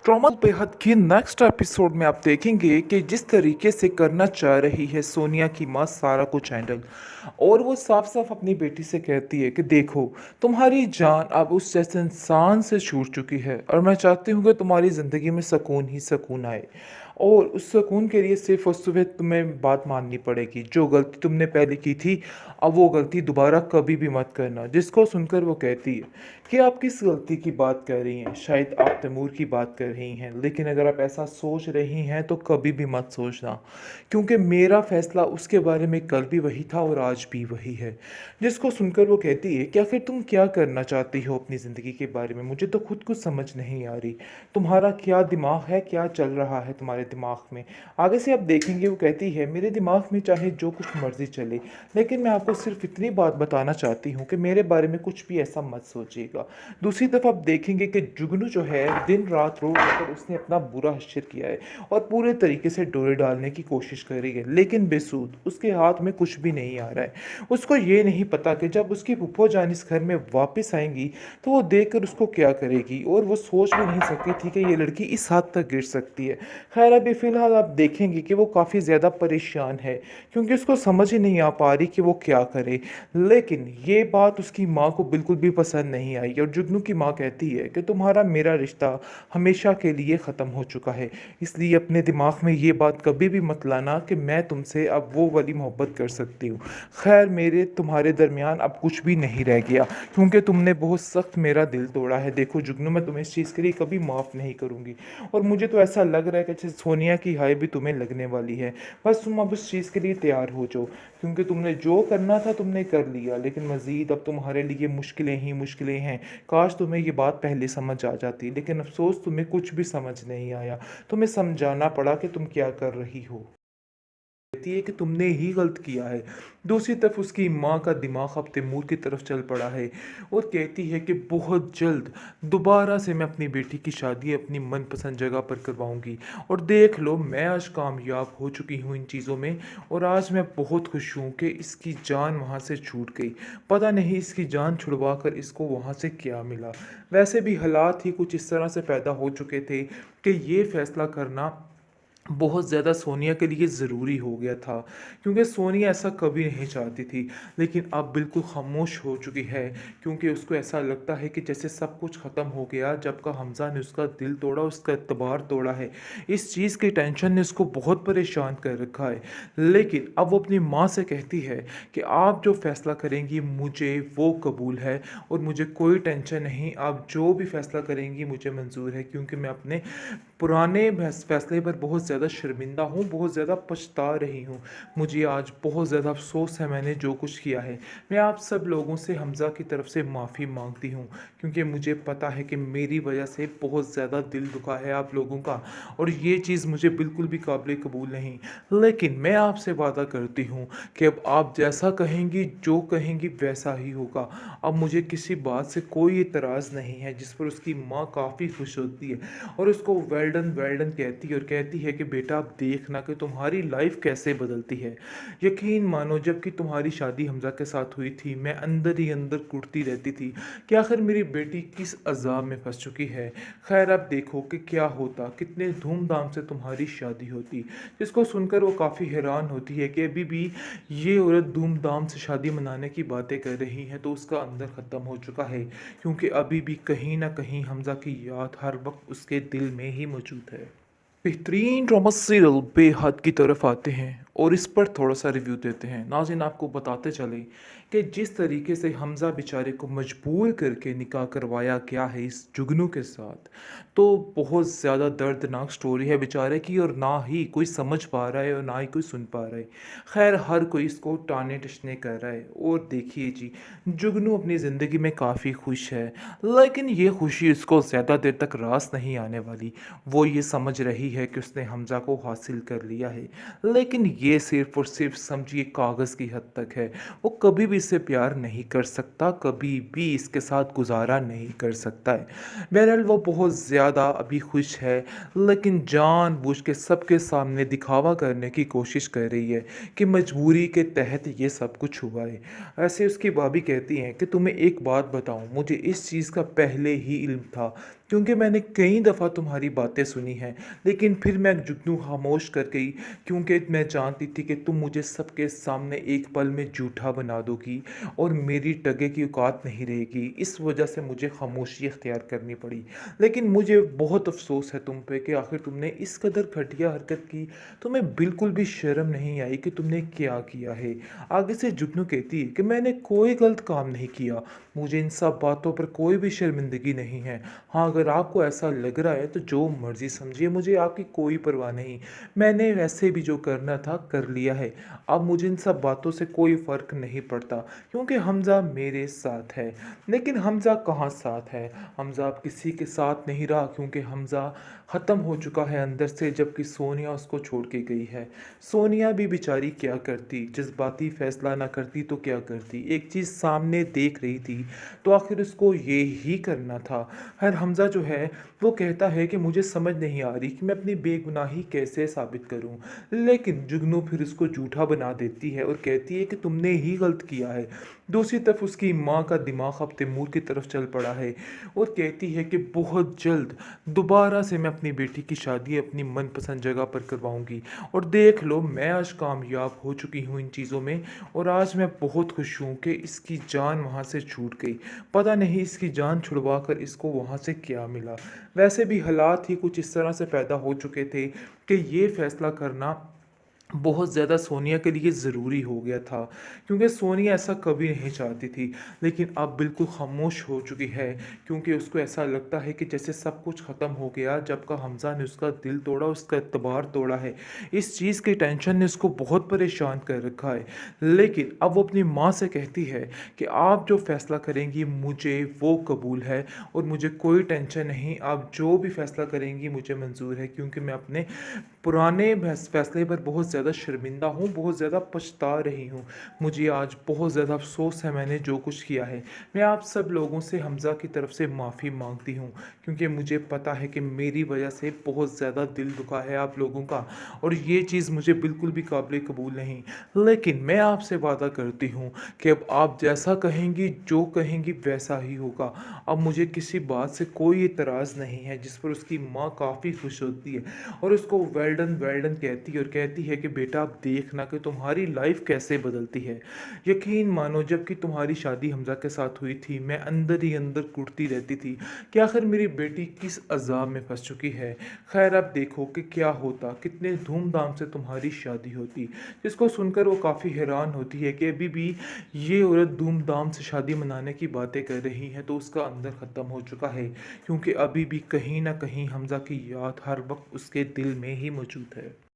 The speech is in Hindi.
ट्रॉमा बेहद की नेक्स्ट एपिसोड में आप देखेंगे कि जिस तरीके से करना चाह रही है सोनिया की माँ सारा कुछ हैंडल। और वो साफ साफ अपनी बेटी से कहती है कि देखो, तुम्हारी जान अब उस जैसे इंसान से छूट चुकी है और मैं चाहती हूँ कि तुम्हारी ज़िंदगी में सुकून ही सुकून आए। और उस सुकून के लिए सिर्फ और सिर्फ तुम्हें बात माननी पड़ेगी। जो गलती तुमने पहले की थी, अब वो गलती दोबारा कभी भी मत करना। जिसको सुनकर वो कहती है कि आप किस गलती की बात कर रही हैं? शायद आप तैमूर की बात कर रही हैं, लेकिन अगर आप ऐसा सोच रही हैं तो कभी भी मत सोचना, क्योंकि मेरा फैसला उसके बारे में कल भी वही था और आज भी वही है। जिसको सुनकर वो कहती है कि आखिर तुम क्या करना चाहती हो अपनी ज़िंदगी के बारे में? मुझे तो खुद कुछ समझ नहीं आ रही। तुम्हारा क्या दिमाग है, क्या चल रहा है तुम्हारे दिमाग में? आगे से आप देखेंगे वो कहती है, मेरे दिमाग में चाहे जो कुछ मर्जी चले, लेकिन मैं आपको सिर्फ इतनी बात बताना चाहती हूँ कि मेरे बारे में कुछ भी ऐसा मत सोचिएगा। दूसरी तरफ आप देखेंगे कि जुगनू जो है दिन रात रो कर उसने अपना बुरा हश्र किया है और पूरे तरीके से डोरे डालने की कोशिश करी है, लेकिन बेसूद उसके हाथ में कुछ भी नहीं आ रहा है। उसको ये नहीं पता कि जब उसकी फूफो जान इस घर में वापस आएंगी तो वो देखकर उसको क्या करेगी, और वो सोच भी नहीं सकती थी कि ये लड़की इस हद तक गिर सकती है। खैर अभी फ़िलहाल आप देखेंगे कि वो काफ़ी ज़्यादा परेशान है, क्योंकि उसको समझ ही नहीं आ पा रही कि वो क्या करे। लेकिन ये बात उसकी माँ को बिल्कुल भी पसंद नहीं आई और जुगनू की माँ कहती है कि तुम्हारा मेरा रिश्ता हमेशा के लिए ख़त्म हो चुका है, इसलिए अपने दिमाग में ये बात कभी भी मत लाना कि मैं तुमसे अब वो वाली मोहब्बत कर सकती हूँ। खैर मेरे तुम्हारे दरमियान अब कुछ भी नहीं रह गया, क्योंकि तुमने बहुत सख्त मेरा दिल तोड़ा है। देखो जुगनू, मैं तुम्हें इस चीज़ के लिए कभी माफ़ नहीं करूँगी, और मुझे तो ऐसा लग रहा है कि जैसे सोनिया की हाय भी तुम्हें लगने वाली है। बस तुम अब उस चीज़ के लिए तैयार हो जाओ, क्योंकि तुमने जो करना था तुमने कर लिया, लेकिन मज़ीद अब तुम्हारे लिए मुश्किलें ही मुश्किलें हैं। काश तुम्हें ये बात पहले समझ आ जाती, लेकिन अफसोस तुम्हें कुछ भी समझ नहीं आया। तुम्हें समझाना पड़ा कि तुम क्या कर रही हो। कहती है कि तुमने ही गलत किया है। दूसरी तरफ उसकी माँ का दिमाग अब तैमूर की तरफ चल पड़ा है और कहती है कि बहुत जल्द दोबारा से मैं अपनी बेटी की शादी अपनी मनपसंद जगह पर करवाऊंगी। और देख लो, मैं आज कामयाब हो चुकी हूँ इन चीज़ों में, और आज मैं बहुत खुश हूँ कि इसकी जान वहाँ से छूट गई। पता नहीं इसकी जान छुड़वा कर इसको वहाँ से क्या मिला। वैसे भी हालात ही कुछ इस तरह से पैदा हो चुके थे कि ये फैसला करना बहुत ज़्यादा सोनिया के लिए ज़रूरी हो गया था, क्योंकि सोनिया ऐसा कभी नहीं चाहती थी, लेकिन अब बिल्कुल खामोश हो चुकी है, क्योंकि उसको ऐसा लगता है कि जैसे सब कुछ ख़त्म हो गया जब का हमज़ा ने उसका दिल तोड़ा, उसका एतबार तोड़ा है। इस चीज़ की टेंशन ने उसको बहुत परेशान कर रखा है। लेकिन अब वो अपनी माँ से कहती है कि आप जो फ़ैसला करेंगी मुझे वो कबूल है, और मुझे कोई टेंशन नहीं, आप जो भी फ़ैसला करेंगी मुझे मंजूर है, क्योंकि मैं अपने पुराने फैसले पर बहुत ज़्यादा शर्मिंदा हूँ, बहुत ज़्यादा पछता रही हूँ। मुझे आज बहुत ज़्यादा अफ़सोस है मैंने जो कुछ किया है। मैं आप सब लोगों से हमज़ा की तरफ से माफ़ी मांगती हूँ, क्योंकि मुझे पता है कि मेरी वजह से बहुत ज़्यादा दिल दुखा है आप लोगों का, और ये चीज़ मुझे बिल्कुल भी काबिल कबूल नहीं। लेकिन मैं आपसे वादा करती हूँ कि अब आप जैसा कहेंगी, जो कहेंगी वैसा ही होगा। अब मुझे किसी बात से कोई एतराज़ नहीं है, जिस पर उसकी माँ काफ़ी खुश होती है और उसको वेल्डन वेल्डन कहती है, और कहती है कि बेटा अब देखना कि तुम्हारी लाइफ कैसे बदलती है। यकीन मानो, जबकि तुम्हारी शादी हमजा के साथ हुई थी मैं अंदर ही अंदर कुटती रहती थी कि आखिर मेरी बेटी किस अजाब में फंस चुकी है। खैर अब देखो कि क्या होता, कितने धूमधाम से तुम्हारी शादी होती। जिसको सुनकर वो काफ़ी हैरान होती है कि अभी भी ये औरत धूमधाम से शादी मनाने की बातें कर रही है, तो उसका अंदर ख़त्म हो चुका है, क्योंकि अभी भी कहीं ना कहीं हमजा की याद हर वक्त उसके दिल में ही मौजूद है। बेहतरीन ड्रामा सीरियल बेहद की तरफ आते हैं और इस पर थोड़ा सा रिव्यू देते हैं। नाज़रीन, आपको बताते चले कि जिस तरीके से हमज़ा बेचारे को मजबूर करके निकाह करवाया गया है इस जुगनू के साथ, तो बहुत ज़्यादा दर्दनाक स्टोरी है बेचारे की, और ना ही कोई समझ पा रहा है और ना ही कोई सुन पा रहा है। खैर हर कोई इसको टाने टसने कर रहा है, और देखिए जी, जुगनू अपनी ज़िंदगी में काफ़ी खुश है, लेकिन ये खुशी उसको ज़्यादा देर तक रास नहीं आने वाली। वो ये समझ रही है कि उसने हमज़ा को हासिल कर लिया है, लेकिन ये सिर्फ़ और सिर्फ़ समझिए कागज़ की हद तक है। वो कभी भी इससे प्यार नहीं कर सकता, कभी भी इसके साथ गुज़ारा नहीं कर सकता है। बहरहाल वो बहुत ज़्यादा अभी खुश है, लेकिन जानबूझ के सबके सामने दिखावा करने की कोशिश कर रही है कि मजबूरी के तहत ये सब कुछ हुआ है। ऐसे उसकी भाभी कहती हैं कि तुम्हें एक बात बताऊँ, मुझे इस चीज़ का पहले ही इल्म था क्योंकि मैंने कई दफ़ा तुम्हारी बातें सुनी हैं, लेकिन फिर मैं जुगनू खामोश कर गई क्योंकि मैं जानती थी कि तुम मुझे सबके सामने एक पल में झूठा बना दोगी और मेरी टगे की औकात नहीं रहेगी। इस वजह से मुझे खामोशी इख्तियार करनी पड़ी। लेकिन मुझे बहुत अफ़सोस है तुम पे कि आखिर तुमने इस कदर घटिया हरकत की। तुम्हें बिल्कुल भी शर्म नहीं आई कि तुमने क्या किया है। आगे से जुगनू कहती है कि मैंने कोई गलत काम नहीं किया, मुझे इन सब बातों पर कोई भी शर्मिंदगी नहीं है। हाँ, अगर आपको ऐसा लग रहा है तो जो मर्ज़ी समझिए, मुझे आपकी कोई परवाह नहीं। मैंने वैसे भी जो करना था कर लिया है। अब मुझे इन सब बातों से कोई फ़र्क नहीं पड़ता क्योंकि हमज़ा मेरे साथ है। लेकिन हमज़ा कहाँ साथ है? हमज़ा अब किसी के साथ नहीं रहा क्योंकि हमज़ा ख़त्म हो चुका है अंदर से, जबकि सोनिया उसको छोड़ के गई है। सोनिया भी बेचारी क्या करती, जज़्बाती फ़ैसला ना करती तो क्या करती? एक चीज़ सामने देख रही थी तो आखिर उसको ये ही करना था। खैर हमज़ा जो है वो कहता है कि मुझे समझ नहीं आ रही कि मैं अपनी बेगुनाही कैसे साबित करूं। लेकिन जुगनू फिर उसको झूठा बना देती है और कहती है कि तुमने ही गलत किया है। दूसरी तरफ उसकी माँ का दिमाग अब तैमूर की तरफ चल पड़ा है और कहती है कि बहुत जल्द दोबारा से मैं अपनी बेटी की शादी अपनी मनपसंद जगह पर करवाऊंगी। और देख लो, मैं आज कामयाब हो चुकी हूँ इन चीज़ों में और आज मैं बहुत खुश हूँ कि इसकी जान वहाँ से छूट गई। पता नहीं इसकी जान छुड़वा कर इसको वहाँ से क्या मिला। वैसे भी हालात ही कुछ इस तरह से पैदा हो चुके थे कि ये फैसला करना बहुत ज़्यादा सोनिया के लिए ज़रूरी हो गया था क्योंकि सोनिया ऐसा कभी नहीं चाहती थी। लेकिन अब बिल्कुल खामोश हो चुकी है क्योंकि उसको ऐसा लगता है कि जैसे सब कुछ ख़त्म हो गया जब का हमज़ा ने उसका दिल तोड़ा, उसका एतबार तोड़ा है। इस चीज़ की टेंशन ने उसको बहुत परेशान कर रखा है। लेकिन अब वो अपनी माँ से कहती है कि आप जो फ़ैसला करेंगी मुझे वो कबूल है और मुझे कोई टेंशन नहीं, आप जो भी फ़ैसला करेंगी मुझे मंजूर है क्योंकि मैं अपने पुराने फैसले पर बहुत ज़्यादा शर्मिंदा हूँ, बहुत ज़्यादा पछता रही हूँ। मुझे आज बहुत ज़्यादा अफ़सोस है मैंने जो कुछ किया है। मैं आप सब लोगों से हमज़ा की तरफ से माफ़ी माँगती हूँ क्योंकि मुझे पता है कि मेरी वजह से बहुत ज़्यादा दिल दुखा है आप लोगों का और ये चीज़ मुझे बिल्कुल भी काबिल कबूल नहीं। लेकिन मैं आपसे वादा करती हूँ कि अब आप जैसा कहेंगी, जो कहेंगी वैसा ही होगा। अब मुझे किसी बात से कोई एतराज़ नहीं है, जिस पर उसकी माँ काफ़ी खुश होती है और उसको वेल डन कहती है और कहती है कि बेटा अब देखना कि तुम्हारी लाइफ कैसे बदलती है। यकीन मानो, जबकि तुम्हारी शादी हमज़ा के साथ हुई थी मैं अंदर ही अंदर कुटती रहती थी कि आखिर मेरी बेटी किस अज़ाब में फंस चुकी है। खैर अब देखो कि क्या होता, कितने धूमधाम से तुम्हारी शादी होती। जिसको सुनकर वो काफ़ी हैरान होती है कि अभी भी ये औरत धूमधाम से शादी मनाने की बातें कर रही है तो उसका अंदर ख़त्म हो चुका है क्योंकि अभी भी कहीं ना कहीं हमज़ा की याद हर वक्त उसके दिल में ही मौजूद है।